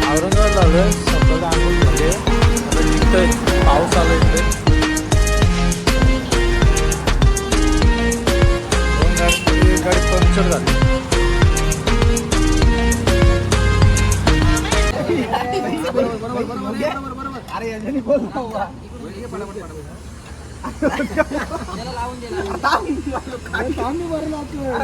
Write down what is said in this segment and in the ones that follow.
औरंगाबाद आलोय सकाळी आंघोळ झाली आता निघतोय पाऊस आला इथे गाडी पंक्चर झाली अरे यांनी बोल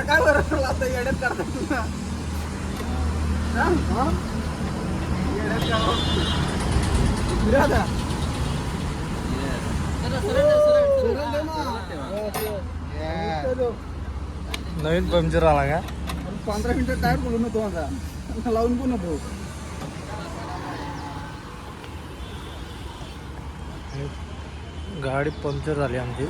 काय बरं आता येड्यात करतात नवीन पंक्चर आला का 15 मिनिटं टायर बोलून होतो आता लावून पण होतो गाडी पंक्चर झाली आमची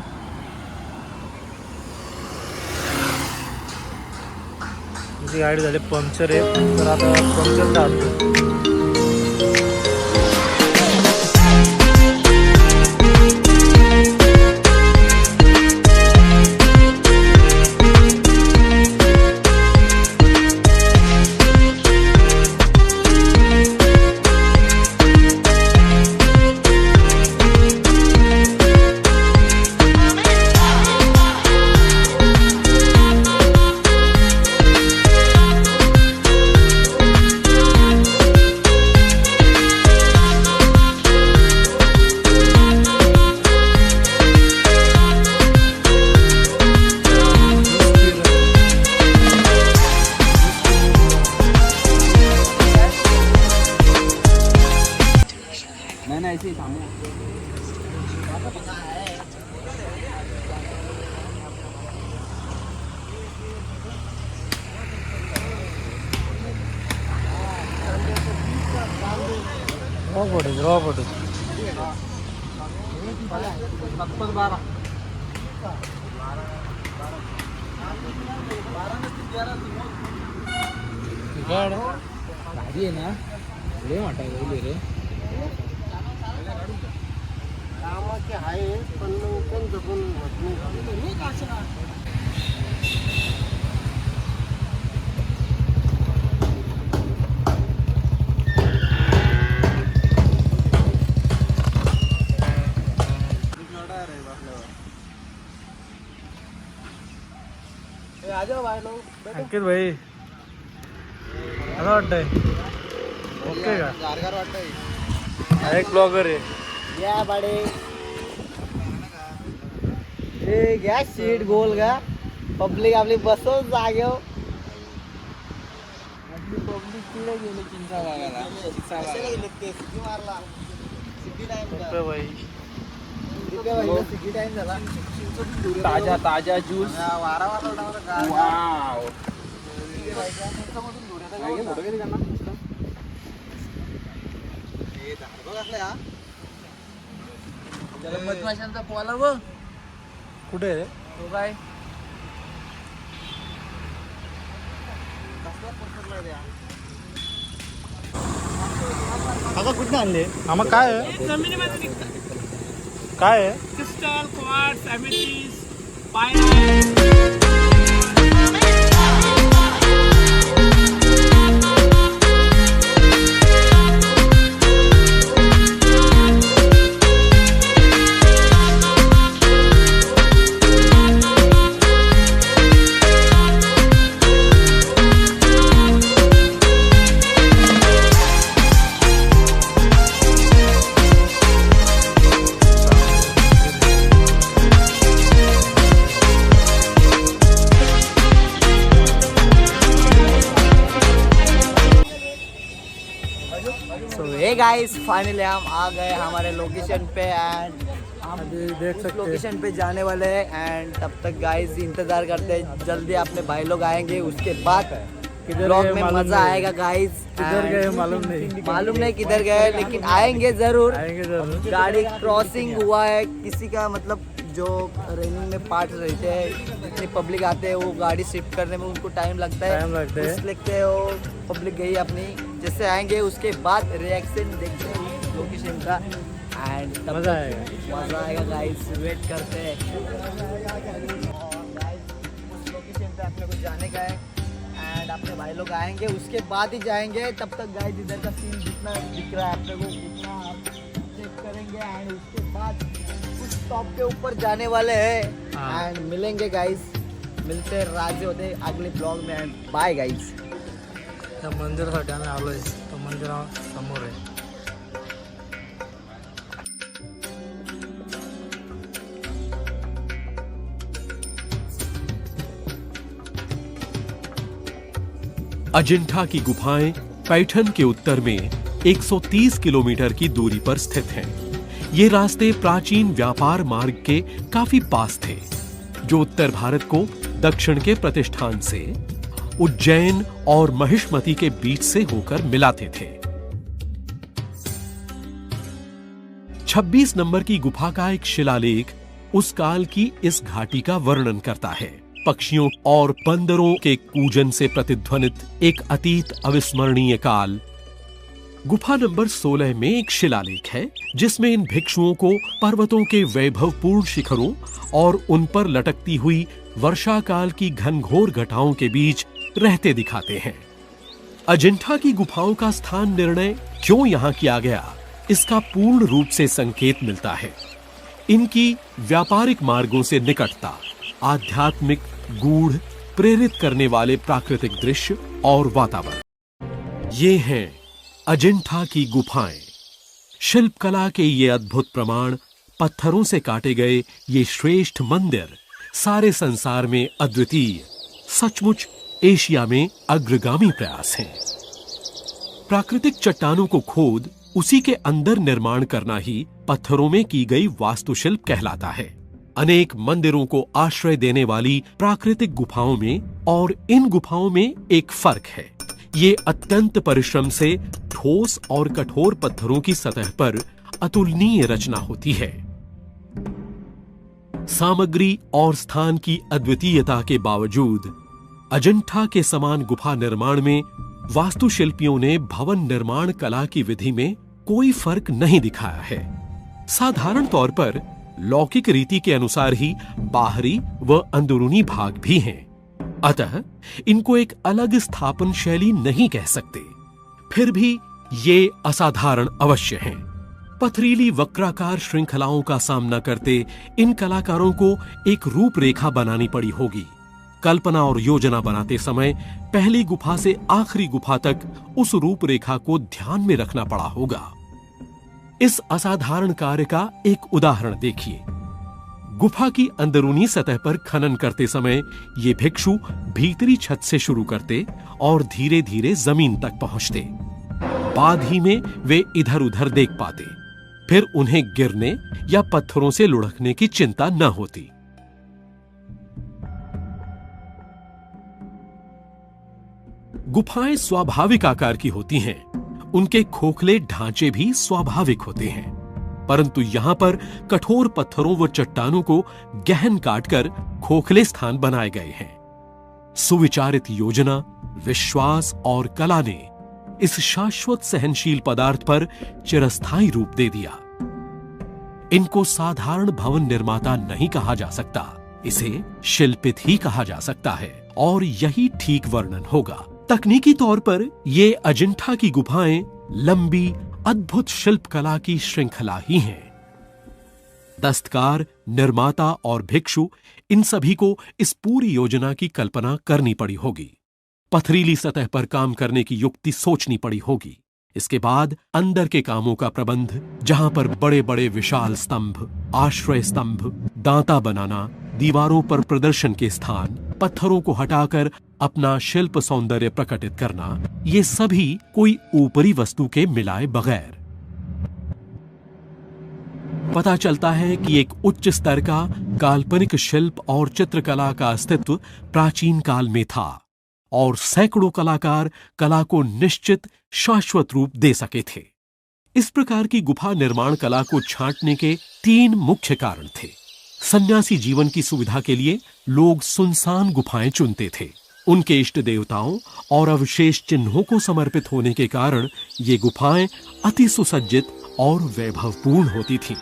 गाडी झाली पंक्चर आहे तर आता पंक्चर काढतो रॉ पडू गाडी आहे ना लय मोठा आहे रे आहे पण अंकित भाई कसं वाटतंय ओके का गारगार वाटतंय एक ब्लॉगर आहे या बाडे ए गॅस सीट गोल का पब्लिक आपली बसच जागेव पब्लिक तिकडे गेले चिंचा बघायला सिटी टाइम झाला ताजा ताजा ज्यूस वारा वाव मधमाशांचा पोला बघ कुठे आहे रे तो काय आता कुठे आणले आम्हा काय आहे जमिनीमध्ये काय आहे crystal quartz amethyst pyrite guys finally हम आ गए हमारे लोकेशन पे एंड हम अभी देख सकते हैं लोकेशन पे जाने वाले हैं एंड तब तक गाइस इंतजार करते हैं जल्दी अपने भाई लोग आएंगे उसके बाद ब्लॉग में मजा आएगा गाइस किधर गए मालूम नहीं किधर गए लेकिन आएंगे जरूर आएंगे जरूर गाड़ी क्रॉसिंग हुआ है किसी का मतलब जो रनिंग में पार्ट रहते हैं, जितनी पब्लिक आते हैं वो गाड़ी शिफ्ट करने में उनको टाइम लगता है, इसलिए वो पब्लिक गई अपनी। जैसे आएंगे उसके बाद रिएक्शन देखते हैं लोकेशन का एंड मज़ा आएगा गाइस, वेट करते हैं। और गाइस उस लोकेशन पे अपने को जाने का है एंड अपने भाई लोग आएंगे उसके बाद ही जाएंगे। तब तक गाइस इधर का सीन जितना दिख रहा है अपने को उतना आप चेक करेंगे एंड उसके बाद उस टॉप के ऊपर जाने वाले हैं एंड मिलेंगे गाइस। मिलते हैं राजे होते अगले ब्लॉग में एंड बाय गाइस। त्या मंदिरासाठी आम्ही आलोय, तो मंदिरासमोर आहे। अजिंठा की गुफाएं पैठण के उत्तर में 130 किलोमीटर की दूरी पर स्थित हैं। ये रास्ते प्राचीन व्यापार मार्ग के काफी पास थे, जो उत्तर भारत को दक्षिण के प्रतिष्ठान से उज्जैन और महिष्मती के बीच से होकर मिलाते थे। 26 नंबर की गुफा का एक शिलालेख उस काल की इस घाटी का वर्णन करता है। पक्षियों और बंदरों के कूजन से प्रतिध्वनित एक अतीत अविस्मरणीय काल। गुफा नंबर 16 में एक शिलालेख है जिसमें इन भिक्षुओं को पर्वतों के वैभवपूर्ण शिखरों और उन पर लटकती हुई वर्षा काल की घनघोर घटाओं के बीच रहते दिखाते हैं। अजिंठा की गुफाओं का स्थान निर्णय क्यों यहां किया गया, इसका पूर्ण रूप से संकेत मिलता है। इनकी व्यापारिक मार्गों से निकटता, आध्यात्मिक गूढ़ प्रेरित करने वाले प्राकृतिक दृश्य और वातावरण। ये हैं अजिंठा की गुफाएं। शिल्पकला के ये अद्भुत प्रमाण, पत्थरों से काटे गए ये श्रेष्ठ मंदिर सारे संसार में अद्वितीय, सचमुच एशिया में अग्रगामी प्रयास हैं। प्राकृतिक चट्टानों को खोद उसी के अंदर निर्माण करना ही पत्थरों में की गई वास्तुशिल्प कहलाता है। अनेक मंदिरों को आश्रय देने वाली प्राकृतिक गुफाओं में और इन गुफाओं में एक फर्क है। ये अत्यंत परिश्रम से ठोस और कठोर पत्थरों की सतह पर अतुलनीय रचना होती है। सामग्री और स्थान की अद्वितीयता के बावजूद अजिंठा के समान गुफा निर्माण में वास्तुशिल्पियों ने भवन निर्माण कला की विधि में कोई फर्क नहीं दिखाया है। साधारण तौर पर लौकिक रीति के अनुसार ही बाहरी व अंदरूनी भाग भी हैं। अतः इनको एक अलग स्थापन शैली नहीं कह सकते। फिर भी ये असाधारण अवश्य हैं। पथरीली वक्राकार श्रृंखलाओं का सामना करते इन कलाकारों को एक रूपरेखा बनानी पड़ी होगी। कल्पना और योजना बनाते समय पहली गुफा से आखिरी गुफा तक उस रूपरेखा को ध्यान में रखना पड़ा होगा। इस असाधारण कार्य का एक उदाहरण देखिए। गुफा की अंदरूनी सतह पर खनन करते समय ये भिक्षु भीतरी छत से शुरू करते और धीरे धीरे जमीन तक पहुंचते। बाद ही में वे इधर उधर देख पाते, फिर उन्हें गिरने या पत्थरों से लुढ़कने की चिंता न होती। गुफाएं स्वाभाविक आकार की होती हैं। उनके खोखले ढांचे भी स्वाभाविक होते हैं, परंतु यहां पर कठोर पत्थरों व चट्टानों को गहन काटकर खोखले स्थान बनाए गए हैं। सुविचारित योजना, विश्वास और कला ने इस शाश्वत सहनशील पदार्थ पर चिरस्थायी रूप दे दिया। इनको साधारण भवन निर्माता नहीं कहा जा सकता, इसे शिल्पित ही कहा जा सकता है और यही ठीक वर्णन होगा। तकनीकी तौर पर ये अजिंठा की गुफाएं लंबी अद्भुत शिल्पकला की श्रृंखला ही हैं। दस्तकार, निर्माता और भिक्षु, इन सभी को इस पूरी योजना की कल्पना करनी पड़ी होगी। पथरीली सतह पर काम करने की युक्ति सोचनी पड़ी होगी। इसके बाद अंदर के कामों का प्रबंध, जहां पर बड़े बड़े विशाल स्तंभ, आश्रय स्तंभ, दांता बनाना, दीवारों पर प्रदर्शन के स्थान, पत्थरों को हटाकर अपना शिल्प सौंदर्य प्रकटित करना, ये सभी कोई ऊपरी वस्तु के मिलाए बगैर। पता चलता है कि एक उच्च स्तर का काल्पनिक शिल्प और चित्रकला का अस्तित्व प्राचीन काल में था और सैकड़ों कलाकार कला को निश्चित शाश्वत रूप दे सके थे। इस प्रकार की गुफा निर्माण कला को छांटने के 3 मुख्य कारण थे। सन्यासी जीवन की सुविधा के लिए लोग सुनसान गुफाएं चुनते थे। उनके इष्ट देवताओं और अवशेष चिन्हों को समर्पित होने के कारण ये गुफाएं अति सुसज्जित और वैभवपूर्ण होती थीं।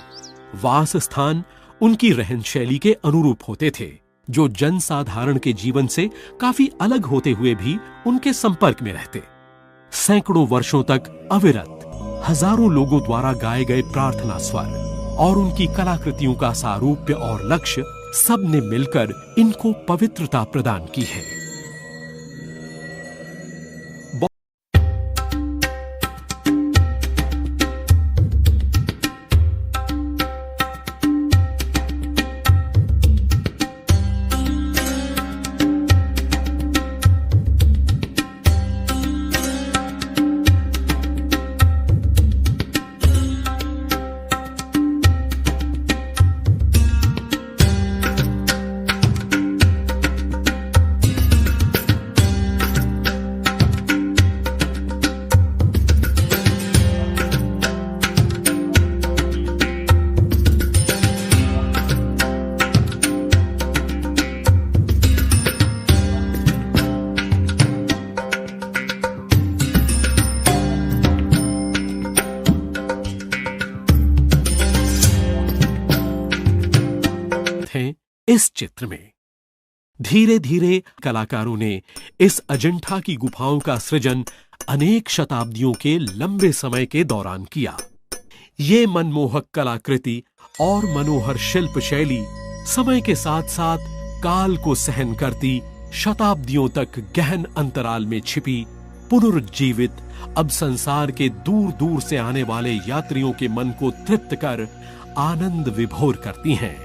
वास स्थान उनकी रहन शैली के अनुरूप होते थे, जो जनसाधारण के जीवन से काफी अलग होते हुए भी उनके संपर्क में रहते। सैकड़ों वर्षों तक अविरत हजारों लोगों द्वारा गाए गए प्रार्थना स्वर और उनकी कलाकृतियों का सारूप्य और लक्ष्य सब ने मिलकर इनको पवित्रता प्रदान की है। इस चित्र में धीरे धीरे कलाकारों ने इस अजंठा की गुफाओं का सृजन अनेक शताब्दियों के लंबे समय के दौरान किया। ये मनमोहक कलाकृति और मनोहर शिल्प शैली समय के साथ साथ काल को सहन करती, शताब्दियों तक गहन अंतराल में छिपी, पुनरुज्जीवित, अब संसार के दूर दूर से आने वाले यात्रियों के मन को तृप्त कर आनंद विभोर करती हैं।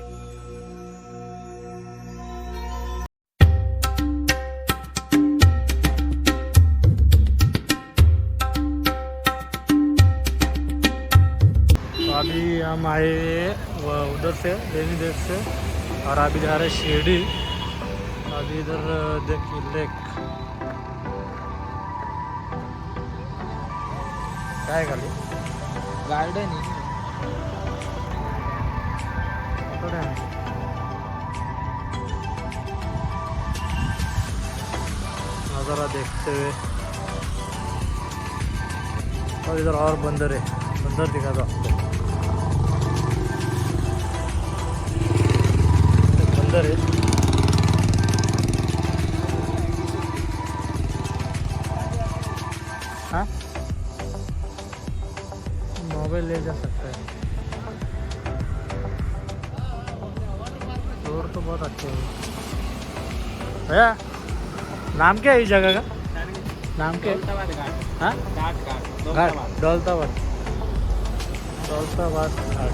अभी हम आए उधर से देवी देव से और अभी जा रहे शिरडी। अभी इधर देखिए लेक काय खाली गार्डन ही नज़ारा देखते हुए। और इधर और बंदर है, बंदर दिखा दो आपको, बंदर है। हाँ, मोबाइल ले जा सकता है। फ्लोर तो बहुत अच्छे है भैया। नाम क्या है इस जगह का? नाम क्या है? हाँ, घाट दौलताबाद, दौलताबाद घाट।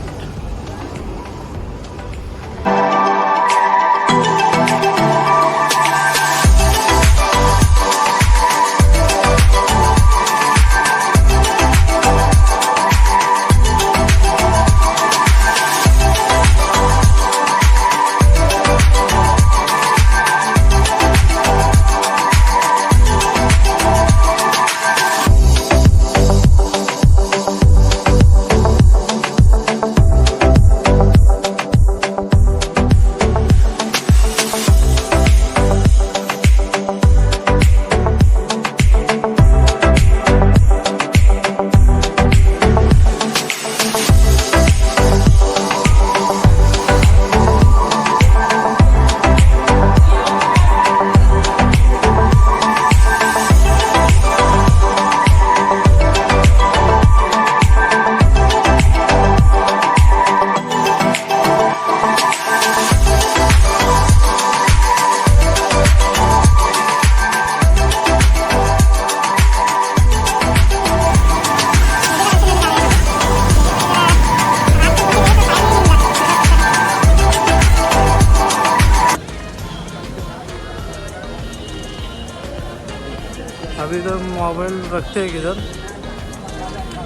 अभी तो मोबाइल रखते हैं किधर,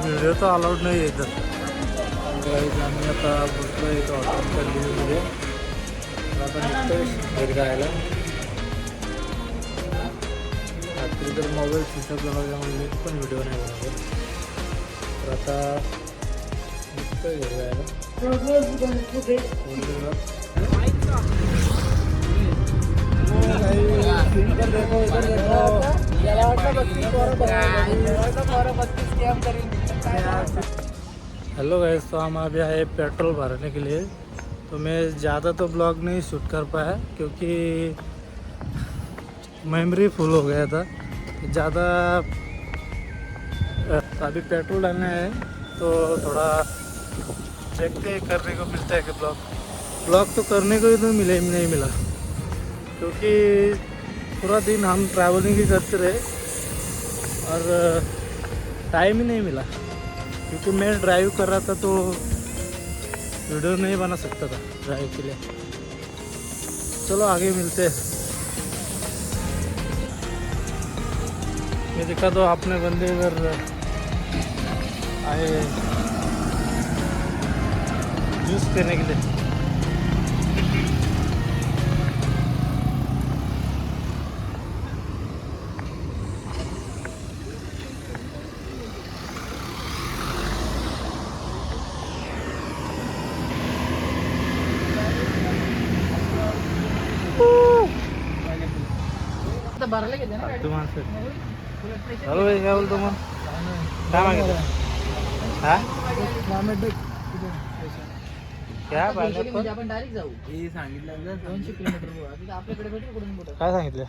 वीडियो तो अलाउड नहीं है इधर। आम्ही आता बोलतो इथं ऑटो कंटिन्यूमध्ये आता निघतोय घरी जायला। रात्री तर मोबाईल स्विचअप झाला त्यामुळे मी पण व्हिडिओ नाही बनवत, तर आता निघतोय घरी जायला। इधर देखो, इधर देखो। याला वाटलं 32 पोरं बघायला. 32 स्कॅम करीन. हेलो गाइस, तो हम अभी आए पेट्रोल भरने के लिए। तो मैं ज़्यादा तो ब्लॉग नहीं शूट कर पाया क्योंकि मेमोरी फुल हो गया था ज़्यादा। तो अभी पेट्रोल डालना है तो थोड़ा देखते करने को मिलता है कि ब्लॉग तो करने को ही तो नहीं मिला क्योंकि पूरा दिन हम ट्रैवलिंग ही करते रहे और टाइम ही नहीं मिला क्योंकि मैं ड्राइव कर रहा था तो वीडियो नहीं बना सकता था ड्राइव के लिए। चलो आगे मिलते हैं। मैं दिखा दो अपने बंदे इधर आए जूस पीने के लिए। भरले गेले ना गाडी. हॅलो भाई, काय बोलतो मग? काय मागितलं? हा क्या पाहिजे? म्हणजे आपण डायरेक्ट जाऊ. हे सांगितलं 200 किलोमीटर तिथे आपल्याकडे भेटेल कुठून कुठं. काय सांगितलं?